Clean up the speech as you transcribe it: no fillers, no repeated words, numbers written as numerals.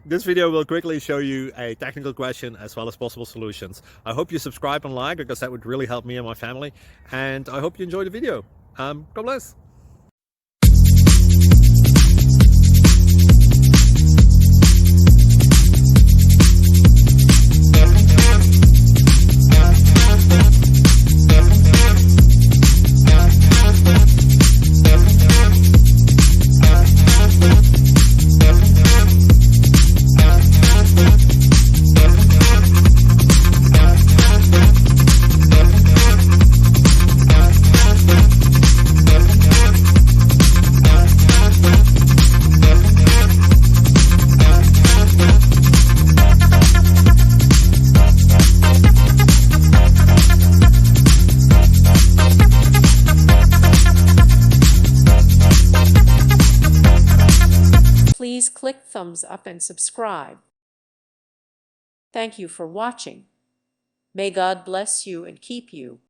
This video will quickly show you a technical question as well as possible solutions. I hope you subscribe and like, because that would really help me and my family. And I hope you enjoy the video. God bless. Please click thumbs up and subscribe. Thank you for watching. May God bless you and keep you.